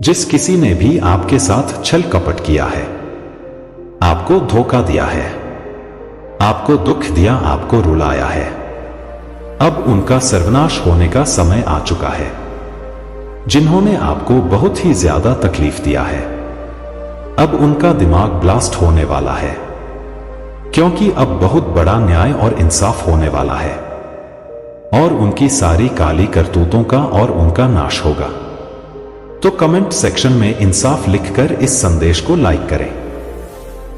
जिस किसी ने भी आपके साथ छल कपट किया है, आपको धोखा दिया है, आपको दुख दिया, आपको रुलाया है, अब उनका सर्वनाश होने का समय आ चुका है। जिन्होंने आपको बहुत ही ज्यादा तकलीफ दिया है, अब उनका दिमाग ब्लास्ट होने वाला है, क्योंकि अब बहुत बड़ा न्याय और इंसाफ होने वाला है और उनकी सारी काली करतूतों का और उनका नाश होगा। तो कमेंट सेक्शन में इंसाफ लिखकर इस संदेश को लाइक करें।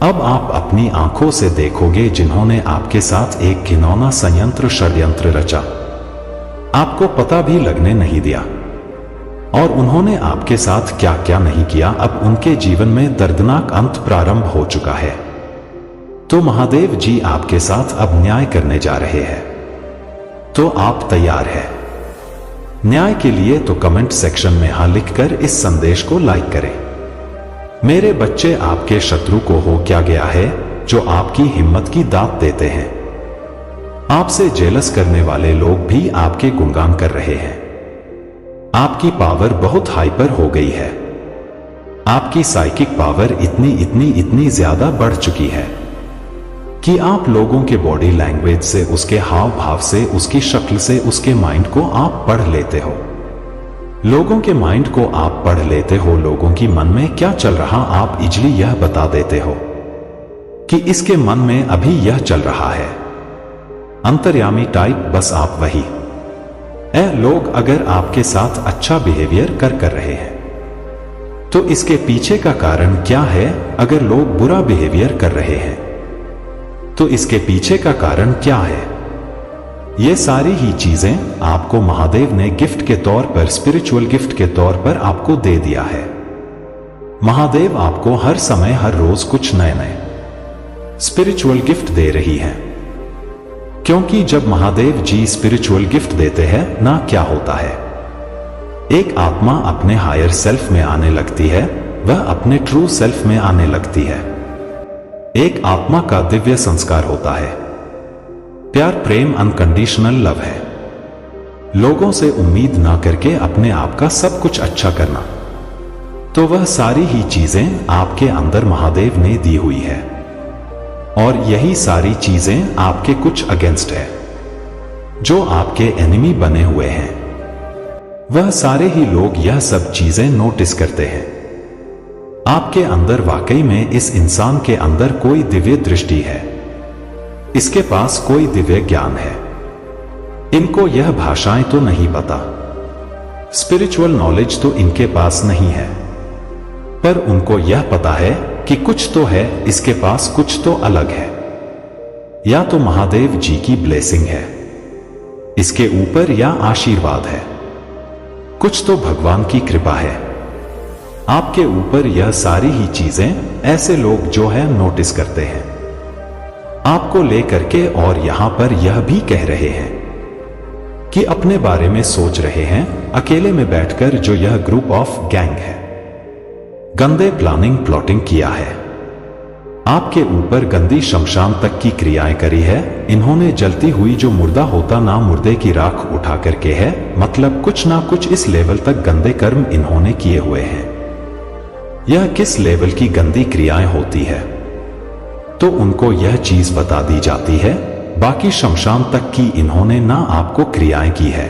अब आप अपनी आंखों से देखोगे जिन्होंने आपके साथ एक घिनौना षड्यंत्र रचा, आपको पता भी लगने नहीं दिया, और उन्होंने आपके साथ क्या क्या नहीं किया। अब उनके जीवन में दर्दनाक अंत प्रारंभ हो चुका है। तो महादेव जी आपके साथ अब न्याय करने जा रहे हैं। तो आप तैयार हैं न्याय के लिए? तो कमेंट सेक्शन में हाँ लिखकर इस संदेश को लाइक करें। मेरे बच्चे, आपके शत्रु को हो क्या गया है जो आपकी हिम्मत की दात देते हैं? आपसे जेलस करने वाले लोग भी आपके गुणगान कर रहे हैं। आपकी पावर बहुत हाइपर हो गई है। आपकी साइकिक पावर इतनी ज्यादा बढ़ चुकी है कि आप लोगों के बॉडी लैंग्वेज से, उसके हाव भाव से, उसकी शक्ल से, उसके माइंड को आप पढ़ लेते हो। लोगों के माइंड को आप पढ़ लेते हो। लोगों की मन में क्या चल रहा आप इजली यह बता देते हो कि इसके मन में अभी यह चल रहा है। अंतर्यामी टाइप, बस आप वही लोग अगर आपके साथ अच्छा बिहेवियर कर रहे हैं तो इसके पीछे का कारण क्या है? अगर लोग बुरा बिहेवियर कर रहे हैं तो इसके पीछे का कारण क्या है? ये सारी ही चीजें आपको महादेव ने गिफ्ट के तौर पर, स्पिरिचुअल गिफ्ट के तौर पर आपको दे दिया है। महादेव आपको हर समय, हर रोज कुछ नए नए स्पिरिचुअल गिफ्ट दे रही है, क्योंकि जब महादेव जी स्पिरिचुअल गिफ्ट देते हैं ना, क्या होता है, एक आत्मा अपने हायर सेल्फ में आने लगती है, वह अपने ट्रू सेल्फ में आने लगती है। एक आत्मा का दिव्य संस्कार होता है। प्यार, प्रेम, अनकंडीशनल लव है। लोगों से उम्मीद ना करके अपने आप का सब कुछ अच्छा करना। तो वह सारी ही चीजें आपके अंदर महादेव ने दी हुई है, और यही सारी चीजें आपके कुछ अगेंस्ट है, जो आपके एनिमी बने हुए हैं। वह सारे ही लोग यह सब चीजें नोटिस करते हैं। आपके अंदर वाकई में इस इंसान के अंदर कोई दिव्य दृष्टि है, इसके पास कोई दिव्य ज्ञान है। इनको यह भाषाएं तो नहीं पता, स्पिरिचुअल नॉलेज तो इनके पास नहीं है, पर उनको यह पता है कि कुछ तो है इसके पास, कुछ तो अलग है। या तो महादेव जी की ब्लेसिंग है इसके ऊपर, या आशीर्वाद है, कुछ तो भगवान की कृपा है आपके ऊपर। यह सारी ही चीजें ऐसे लोग जो है नोटिस करते हैं आपको लेकर के, और यहां पर यह भी कह रहे हैं कि अपने बारे में सोच रहे हैं अकेले में बैठकर, जो यह ग्रुप ऑफ गैंग है, गंदे प्लानिंग प्लॉटिंग किया है, आपके ऊपर गंदी शमशान तक की क्रियाएं करी है। इन्होंने जलती हुई जो मुर्दा होता ना, मुर्दे की राख उठा करके है, मतलब कुछ ना कुछ इस लेवल तक गंदे कर्म इन्होंने किए हुए हैं। यह किस लेवल की गंदी क्रियाएं होती है तो उनको यह चीज बता दी जाती है, बाकी शमशान तक की इन्होंने ना आपको क्रियाएं की है।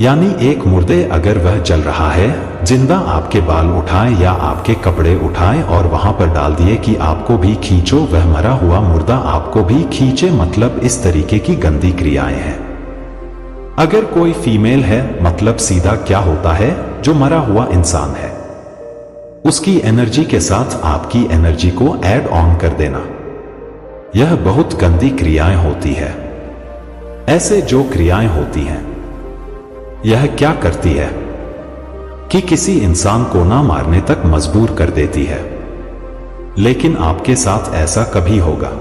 यानी एक मुर्दे अगर वह जल रहा है, जिंदा आपके बाल उठाए या आपके कपड़े उठाए और वहां पर डाल दिए कि आपको भी खींचो, वह मरा हुआ मुर्दा आपको भी खींचे, मतलब इस तरीके की गंदी क्रियाएं हैं। अगर कोई फीमेल है, मतलब सीधा क्या होता है, जो मरा हुआ इंसान है उसकी एनर्जी के साथ आपकी एनर्जी को ऐड ऑन कर देना, यह बहुत गंदी क्रियाएं होती है। ऐसे जो क्रियाएं होती हैं, यह क्या करती है कि किसी इंसान को ना मारने तक मजबूर कर देती है। लेकिन आपके साथ ऐसा कभी होगा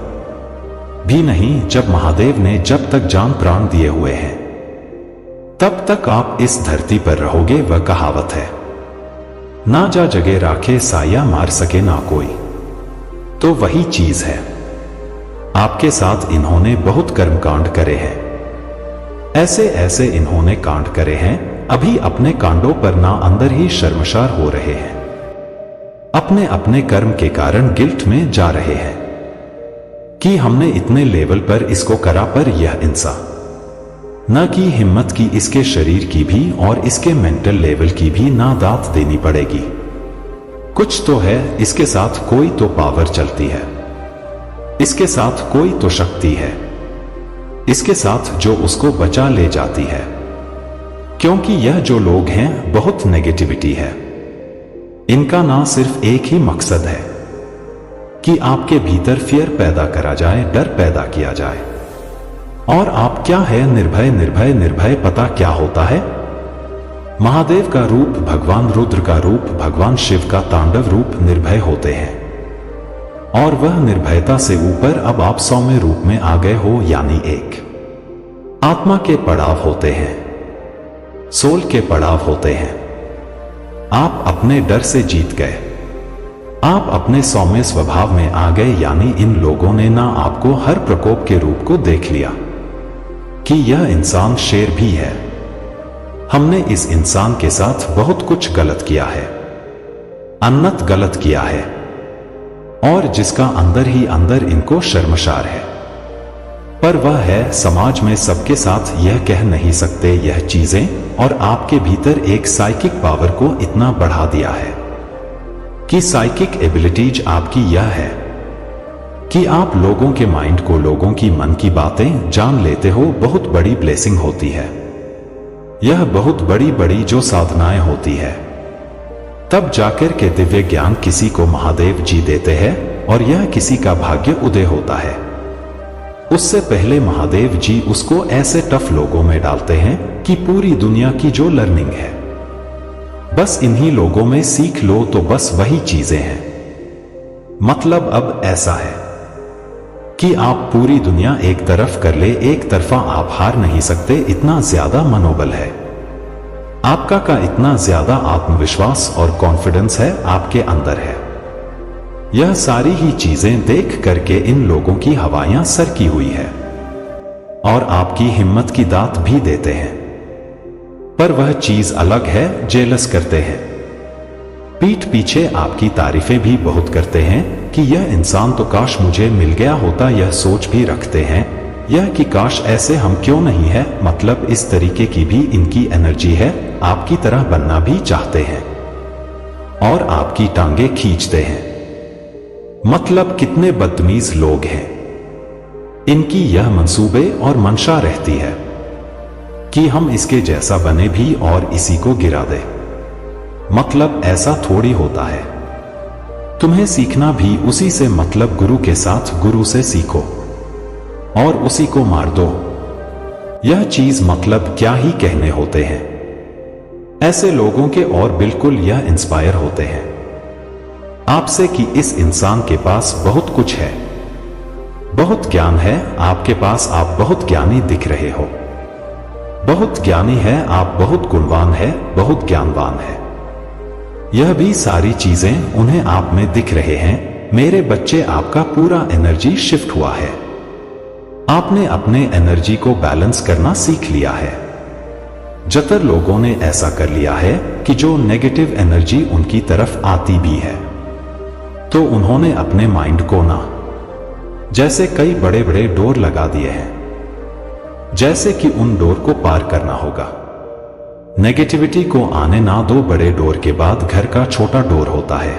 भी नहीं। जब महादेव ने जब तक जान प्राण दिए हुए हैं, तब तक आप इस धरती पर रहोगे। वह कहावत है, ना जा जगे राखे साया, मार सके ना कोई। तो वही चीज है, आपके साथ इन्होंने बहुत कर्मकांड करे हैं। ऐसे ऐसे इन्होंने कांड करे हैं अभी अपने कांडों पर ना अंदर ही शर्मसार हो रहे हैं, अपने अपने कर्म के कारण गिल्ट में जा रहे हैं कि हमने इतने लेवल पर इसको करा, पर यह इंसान न की हिम्मत की इसके शरीर की भी और इसके मेंटल लेवल की भी ना दात देनी पड़ेगी। कुछ तो है, इसके साथ कोई तो पावर चलती है, इसके साथ कोई तो शक्ति है, इसके साथ जो उसको बचा ले जाती है। क्योंकि यह जो लोग हैं बहुत नेगेटिविटी है, इनका ना सिर्फ एक ही मकसद है कि आपके भीतर फियर पैदा करा जाए, डर पैदा किया जाए। और आप क्या है? निर्भय निर्भय निर्भय। पता क्या होता है? महादेव का रूप, भगवान रुद्र का रूप, भगवान शिव का तांडव रूप निर्भय होते हैं। और वह निर्भयता से ऊपर अब आप सौम्य रूप में आ गए हो, यानी एक आत्मा के पड़ाव होते हैं, सोल के पड़ाव होते हैं। आप अपने डर से जीत गए, आप अपने सौम्य स्वभाव में आ गए, यानी इन लोगों ने ना आपको हर प्रकोप के रूप को देख लिया कि यह इंसान शेर भी है। हमने इस इंसान के साथ बहुत कुछ गलत किया है, अनंत गलत किया है, और जिसका अंदर ही अंदर इनको शर्मसार है। पर वह है समाज में सबके साथ यह कह नहीं सकते यह चीजें, और आपके भीतर एक साइकिक पावर को इतना बढ़ा दिया है कि साइकिक एबिलिटीज आपकी यह है कि आप लोगों के माइंड को, लोगों की मन की बातें जान लेते हो। बहुत बड़ी ब्लेसिंग होती है यह, बहुत बड़ी बड़ी जो साधनाएं होती है, तब जाकर के दिव्य ज्ञान किसी को महादेव जी देते हैं और यह किसी का भाग्य उदय होता है। उससे पहले महादेव जी उसको ऐसे टफ लोगों में डालते हैं कि पूरी दुनिया की जो लर्निंग है बस इन्हीं लोगों में सीख लो, तो बस वही चीजें हैं। मतलब अब ऐसा है कि आप पूरी दुनिया एक तरफ कर ले, एक तरफा आप हार नहीं सकते। इतना ज्यादा मनोबल है आपका का, इतना ज्यादा आत्मविश्वास और कॉन्फिडेंस है आपके अंदर है। यह सारी ही चीजें देख करके इन लोगों की हवाएं सरकी हुई है और आपकी हिम्मत की दात भी देते हैं। पर वह चीज अलग है, जेलस करते हैं, पीठ पीछे आपकी तारीफें भी बहुत करते हैं कि यह इंसान तो काश मुझे मिल गया होता। यह सोच भी रखते हैं यह कि काश ऐसे हम क्यों नहीं है। मतलब इस तरीके की भी इनकी एनर्जी है, आपकी तरह बनना भी चाहते हैं और आपकी टांगे खींचते हैं। मतलब कितने बदतमीज लोग हैं। इनकी यह मंसूबे और मंशा रहती है कि हम इसके जैसा बने भी और इसी को गिरा दे। मतलब ऐसा थोड़ी होता है, तुम्हें सीखना भी उसी से, मतलब गुरु के साथ गुरु से सीखो और उसी को मार दो। यह चीज मतलब क्या ही कहने होते हैं ऐसे लोगों के, और बिल्कुल यह इंस्पायर होते हैं आपसे कि इस इंसान के पास बहुत कुछ है, बहुत ज्ञान है आपके पास, आप बहुत ज्ञानी दिख रहे हो, बहुत ज्ञानी है आप, बहुत गुणवान है, बहुत ज्ञानवान है। यह भी सारी चीजें उन्हें आप में दिख रहे हैं। मेरे बच्चे, आपका पूरा एनर्जी शिफ्ट हुआ है, आपने अपने एनर्जी को बैलेंस करना सीख लिया है। जतर लोगों ने ऐसा कर लिया है कि जो नेगेटिव एनर्जी उनकी तरफ आती भी है तो उन्होंने अपने माइंड को ना जैसे कई बड़े बड़े डोर लगा दिए हैं, जैसे कि उन डोर को पार करना होगा। नेगेटिविटी को आने ना दो। बड़े डोर के बाद घर का छोटा डोर होता है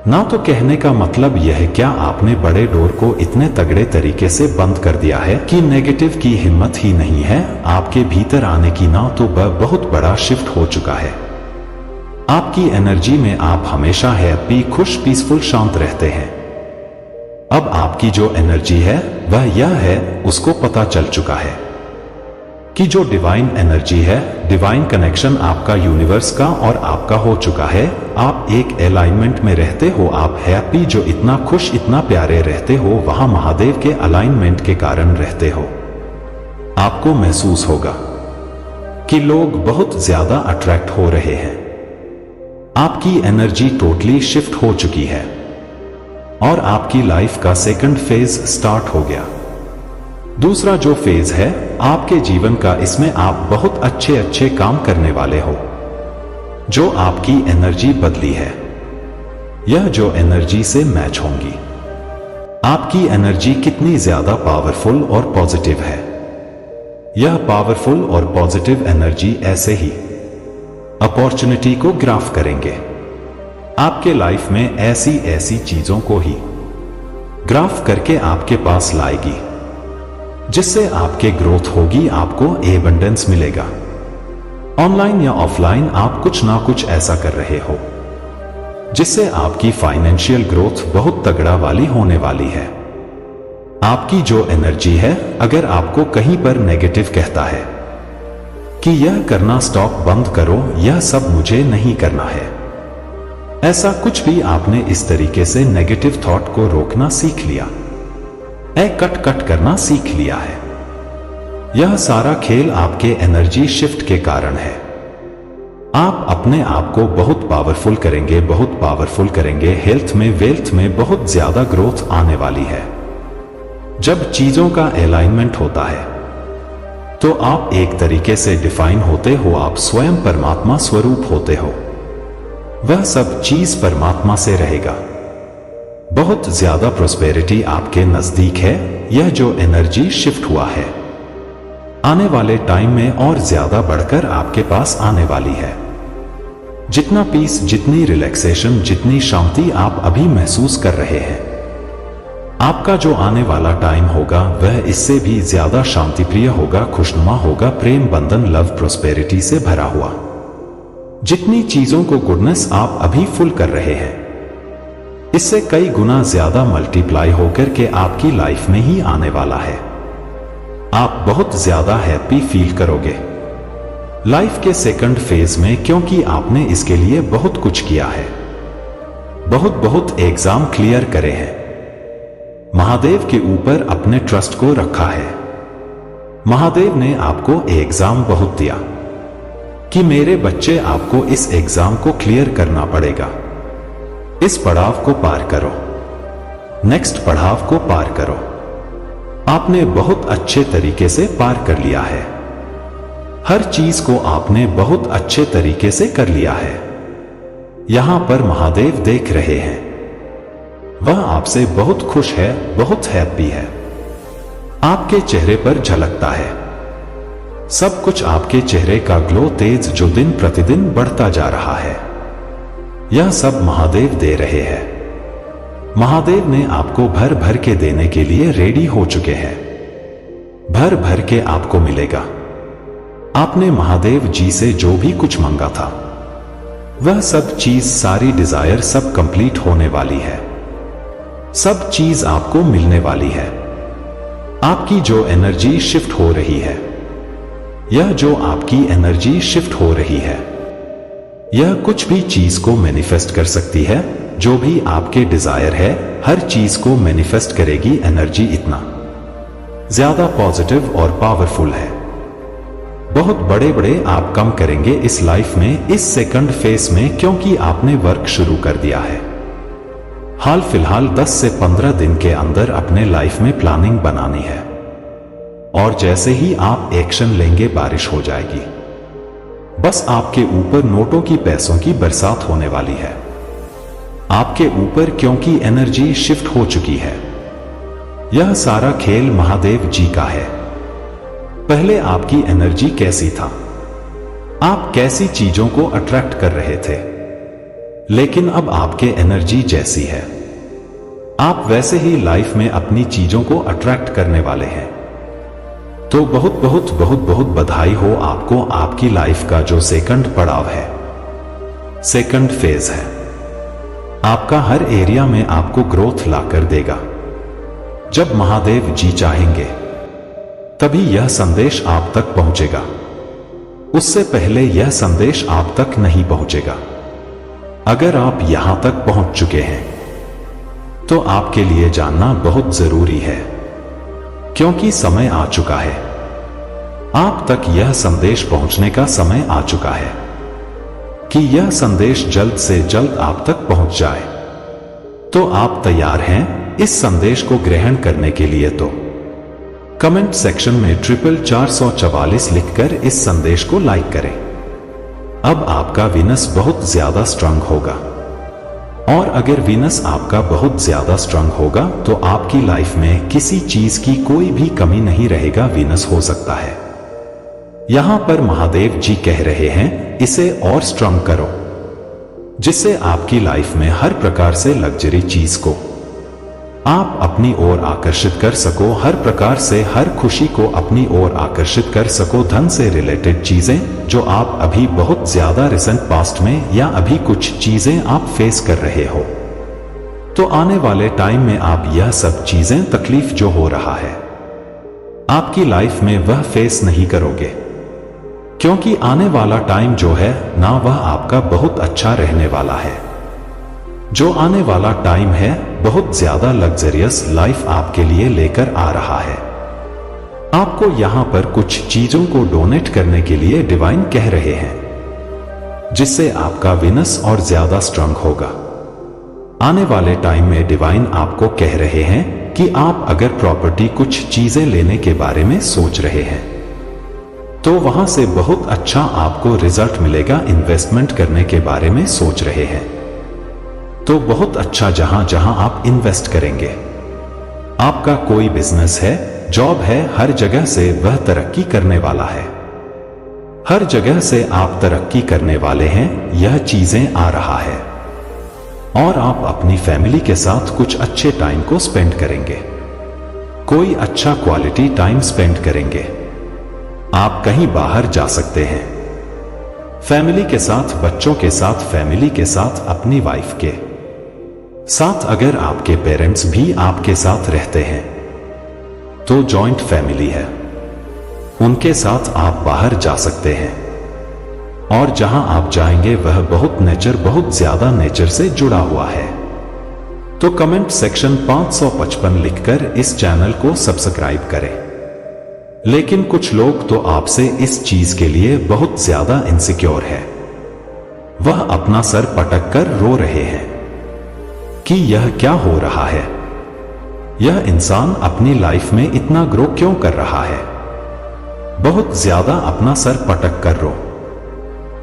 ना। तो कहने का मतलब यह है, क्या आपने बड़े डोर को इतने तगड़े तरीके से बंद कर दिया है कि नेगेटिव की हिम्मत ही नहीं है आपके भीतर आने की ना। तो वह बहुत बड़ा शिफ्ट हो चुका है आपकी एनर्जी में। आप हमेशा हैप्पी, खुश, पीसफुल, शांत रहते हैं। अब आपकी जो एनर्जी है वह यह है, उसको पता चल चुका है कि जो डिवाइन एनर्जी है, डिवाइन कनेक्शन आपका यूनिवर्स का और आपका हो चुका है। आप एक अलाइनमेंट में रहते हो, आप हैप्पी, जो इतना खुश, इतना प्यारे रहते हो, वहां महादेव के अलाइनमेंट के कारण रहते हो। आपको महसूस होगा कि लोग बहुत ज्यादा अट्रैक्ट हो रहे हैं। आपकी एनर्जी टोटली शिफ्ट हो चुकी है और आपकी लाइफ का सेकंड फेज स्टार्ट हो गया। दूसरा जो फेज है आपके जीवन का, इसमें आप बहुत अच्छे अच्छे काम करने वाले हो। जो आपकी एनर्जी बदली है, यह जो एनर्जी से मैच होंगी। आपकी एनर्जी कितनी ज्यादा पावरफुल और पॉजिटिव है। यह पावरफुल और पॉजिटिव एनर्जी ऐसे ही अपॉर्चुनिटी को ग्राफ करेंगे। आपके लाइफ में ऐसी ऐसी चीजों को ही ग्राफ करके आपके पास लाएगी, जिससे आपके ग्रोथ होगी, आपको एबंडेंस मिलेगा। ऑनलाइन या ऑफलाइन आप कुछ ना कुछ ऐसा कर रहे हो जिससे आपकी फाइनेंशियल ग्रोथ बहुत तगड़ा वाली होने वाली है। आपकी जो एनर्जी है, अगर आपको कहीं पर नेगेटिव कहता है कि यह करना स्टॉप बंद करो, यह सब मुझे नहीं करना है, ऐसा कुछ भी आपने इस तरीके से नेगेटिव थॉट को रोकना सीख लिया, कट कट करना सीख लिया है। यह सारा खेल आपके एनर्जी शिफ्ट के कारण है। आप अपने आप को बहुत पावरफुल करेंगे, बहुत पावरफुल करेंगे। हेल्थ में, वेल्थ में बहुत ज्यादा ग्रोथ आने वाली है। जब चीजों का अलाइनमेंट होता है तो आप एक तरीके से डिफाइन होते हो, आप स्वयं परमात्मा स्वरूप होते हो। वह सब चीज परमात्मा से रहेगा। बहुत ज्यादा प्रोस्पेरिटी आपके नजदीक है। यह जो एनर्जी शिफ्ट हुआ है, आने वाले टाइम में और ज्यादा बढ़कर आपके पास आने वाली है। जितना पीस, जितनी रिलैक्सेशन, जितनी शांति आप अभी महसूस कर रहे हैं, आपका जो आने वाला टाइम होगा वह इससे भी ज्यादा शांतिप्रिय होगा, खुशनुमा होगा, प्रेम बंधन, लव, प्रोस्पेरिटी से भरा हुआ। जितनी चीजों को गुडनेस आप अभी फुल कर रहे हैं, इससे कई गुना ज्यादा मल्टीप्लाई होकर के आपकी लाइफ में ही आने वाला है। आप बहुत ज्यादा हैप्पी फील करोगे लाइफ के सेकंड फेज में, क्योंकि आपने इसके लिए बहुत कुछ किया है। बहुत बहुत एग्जाम क्लियर करे हैं, महादेव के ऊपर अपने ट्रस्ट को रखा है। महादेव ने आपको एग्जाम बहुत दिया कि मेरे बच्चे, आपको इस एग्जाम को क्लियर करना पड़ेगा। इस पड़ाव को पार करो, नेक्स्ट पड़ाव को पार करो। आपने बहुत अच्छे तरीके से पार कर लिया है। हर चीज को आपने बहुत अच्छे तरीके से कर लिया है। यहां पर महादेव देख रहे हैं, वह आपसे बहुत खुश है, बहुत हैप्पी है। आपके चेहरे पर झलकता है सब कुछ। आपके चेहरे का ग्लो तेज जो दिन प्रतिदिन बढ़ता जा रहा है, यह सब महादेव दे रहे हैं। महादेव ने आपको भर भर के देने के लिए रेडी हो चुके हैं। भर भर के आपको मिलेगा। आपने महादेव जी से जो भी कुछ मांगा था, वह सब चीज, सारी डिजायर सब कंप्लीट होने वाली है। सब चीज आपको मिलने वाली है। आपकी जो एनर्जी शिफ्ट हो रही है, यह जो आपकी एनर्जी शिफ्ट हो रही है, यह कुछ भी चीज को मैनिफेस्ट कर सकती है। जो भी आपके डिजायर है, हर चीज को मैनिफेस्ट करेगी। एनर्जी इतना ज्यादा पॉजिटिव और पावरफुल है। बहुत बड़े बड़े आप कम करेंगे इस लाइफ में, इस सेकंड फेज में, क्योंकि आपने वर्क शुरू कर दिया है। हाल फिलहाल 10 से 15 दिन के अंदर अपने लाइफ में प्लानिंग बनानी है, और जैसे ही आप एक्शन लेंगे बारिश हो जाएगी। बस आपके ऊपर नोटों की, पैसों की बरसात होने वाली है आपके ऊपर, क्योंकि एनर्जी शिफ्ट हो चुकी है। यह सारा खेल महादेव जी का है। पहले आपकी एनर्जी कैसी था, आप कैसी चीजों को अट्रैक्ट कर रहे थे, लेकिन अब आपके एनर्जी जैसी है, आप वैसे ही लाइफ में अपनी चीजों को अट्रैक्ट करने वाले हैं। तो बहुत बहुत बहुत बहुत बधाई हो आपको। आपकी लाइफ का जो सेकंड पड़ाव है, सेकंड फेज है, आपका हर एरिया में आपको ग्रोथ ला कर देगा। जब महादेव जी चाहेंगे तभी यह संदेश आप तक पहुंचेगा। उससे पहले यह संदेश आप तक नहीं पहुंचेगा। अगर आप यहां तक पहुंच चुके हैं तो आपके लिए जानना बहुत जरूरी है, क्योंकि समय आ चुका है। आप तक यह संदेश पहुंचने का समय आ चुका है कि यह संदेश जल्द से जल्द आप तक पहुंच जाए। तो आप तैयार हैं इस संदेश को ग्रहण करने के लिए? तो कमेंट सेक्शन में 444 लिखकर इस संदेश को लाइक करें। अब आपका वीनस बहुत ज्यादा स्ट्रांग होगा, और अगर वीनस आपका बहुत ज्यादा स्ट्रांग होगा तो आपकी लाइफ में किसी चीज की कोई भी कमी नहीं रहेगा, वीनस हो सकता है। यहां पर महादेव जी कह रहे हैं इसे और स्ट्रांग करो, जिससे आपकी लाइफ में हर प्रकार से लग्जरी चीज को आप अपनी ओर आकर्षित कर सको, हर प्रकार से हर खुशी को अपनी ओर आकर्षित कर सको। धन से रिलेटेड चीजें जो आप अभी बहुत ज्यादा रिसेंट पास्ट में या अभी कुछ चीजें आप फेस कर रहे हो, तो आने वाले टाइम में आप यह सब चीजें तकलीफ जो हो रहा है आपकी लाइफ में वह फेस नहीं करोगे, क्योंकि आने वाला टाइम जो है ना वह आपका बहुत अच्छा रहने वाला है। जो आने वाला टाइम है बहुत ज्यादा लग्जरियस लाइफ आपके लिए लेकर आ रहा है। आपको यहां पर कुछ चीजों को डोनेट करने के लिए डिवाइन कह रहे हैं, जिससे आपका वीनस और ज्यादा स्ट्रांग होगा। आने वाले टाइम में डिवाइन आपको कह रहे हैं कि आप अगर प्रॉपर्टी कुछ चीजें लेने के बारे में सोच रहे हैं तो वहां से बहुत अच्छा आपको रिजल्ट मिलेगा। इन्वेस्टमेंट करने के बारे में सोच रहे हैं तो बहुत अच्छा जहां जहां आप इन्वेस्ट करेंगे। आपका कोई बिजनेस है, जॉब है, हर जगह से वह तरक्की करने वाला है। हर जगह से आप तरक्की करने वाले हैं, यह चीजें आ रहा है। और आप अपनी फैमिली के साथ कुछ अच्छे टाइम को स्पेंड करेंगे, कोई अच्छा क्वालिटी टाइम स्पेंड करेंगे। आप कहीं बाहर जा सकते हैं फैमिली के साथ, बच्चों के साथ, फैमिली के साथ, अपनी वाइफ के साथ। अगर आपके पेरेंट्स भी आपके साथ रहते हैं तो जॉइंट फैमिली है, उनके साथ आप बाहर जा सकते हैं। और जहां आप जाएंगे वह बहुत ज्यादा नेचर से जुड़ा हुआ है। तो कमेंट सेक्शन 555 लिखकर इस चैनल को सब्सक्राइब करें। लेकिन कुछ लोग तो आपसे इस चीज के लिए बहुत ज्यादा इनसिक्योर है, वह अपना सर पटक कर रो रहे हैं कि यह क्या हो रहा है, यह इंसान अपनी लाइफ में इतना ग्रो क्यों कर रहा है, बहुत ज्यादा अपना सर पटक कर रो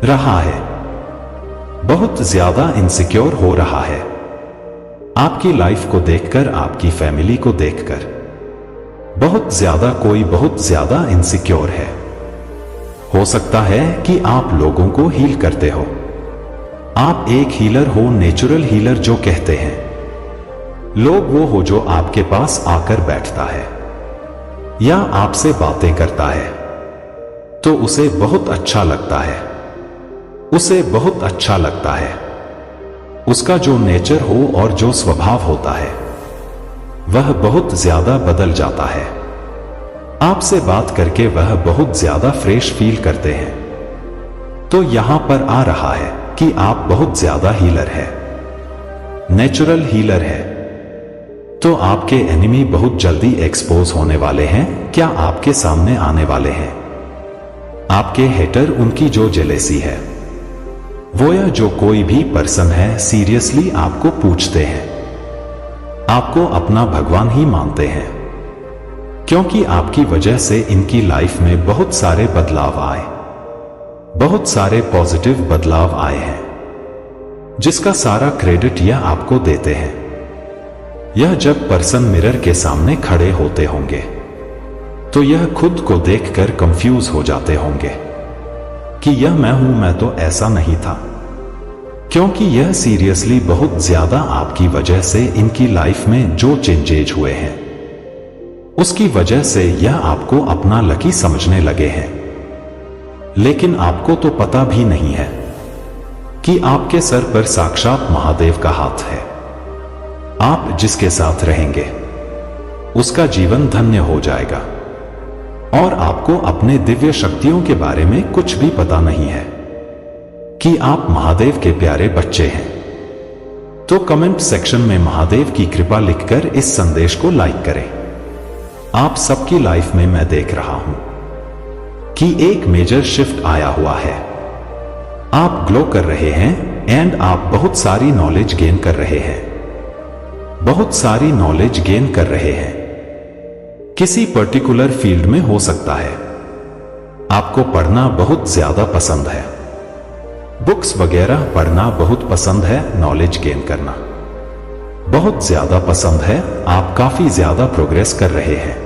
रहा है, बहुत ज्यादा इनसिक्योर हो रहा है। आपकी लाइफ को देखकर, आपकी फैमिली को देखकर बहुत ज्यादा इनसिक्योर है। हो सकता है कि आप लोगों को हील करते हो, आप एक हीलर हो, नेचुरल हीलर जो कहते हैं लोग, वो हो जो आपके पास आकर बैठता है या आपसे बातें करता है तो उसे बहुत अच्छा लगता है, उसे बहुत अच्छा लगता है। उसका जो नेचर हो और जो स्वभाव होता है वह बहुत ज्यादा बदल जाता है। आपसे बात करके वह बहुत ज्यादा फ्रेश फील करते हैं। तो यहां पर आ रहा है कि आप बहुत ज्यादा हीलर है, नेचुरल हीलर है। तो आपके एनिमी बहुत जल्दी एक्सपोज होने वाले हैं, क्या आपके सामने आने वाले हैं। आपके हेटर, उनकी जो जेलेसी है, वो या जो कोई भी पर्सन है, सीरियसली आपको पूछते हैं, आपको अपना भगवान ही मानते हैं, क्योंकि आपकी वजह से इनकी लाइफ में बहुत सारे बदलाव आए, बहुत सारे पॉजिटिव बदलाव आए हैं, जिसका सारा क्रेडिट यह आपको देते हैं। यह जब पर्सन मिरर के सामने खड़े होते होंगे तो यह खुद को देखकर कंफ्यूज हो जाते होंगे कि यह मैं हूं, मैं तो ऐसा नहीं था। क्योंकि यह सीरियसली बहुत ज्यादा आपकी वजह से इनकी लाइफ में जो चेंजेज हुए हैं उसकी वजह से यह आपको अपना लकी समझने लगे हैं। लेकिन आपको तो पता भी नहीं है कि आपके सर पर साक्षात महादेव का हाथ है। आप जिसके साथ रहेंगे उसका जीवन धन्य हो जाएगा। और आपको अपने दिव्य शक्तियों के बारे में कुछ भी पता नहीं है कि आप महादेव के प्यारे बच्चे हैं। तो कमेंट सेक्शन में महादेव की कृपा लिखकर इस संदेश को लाइक करें। आप सबकी लाइफ में मैं देख रहा हूं कि एक मेजर शिफ्ट आया हुआ है। आप ग्लो कर रहे हैं एंड आप बहुत सारी नॉलेज गेन कर रहे हैं, बहुत सारी नॉलेज गेन कर रहे हैं। किसी पर्टिकुलर फील्ड में हो सकता है। आपको पढ़ना बहुत ज्यादा पसंद है, बुक्स वगैरह पढ़ना बहुत पसंद है, नॉलेज गेन करना बहुत ज्यादा पसंद है, आप काफी ज्यादा प्रोग्रेस कर रहे हैं।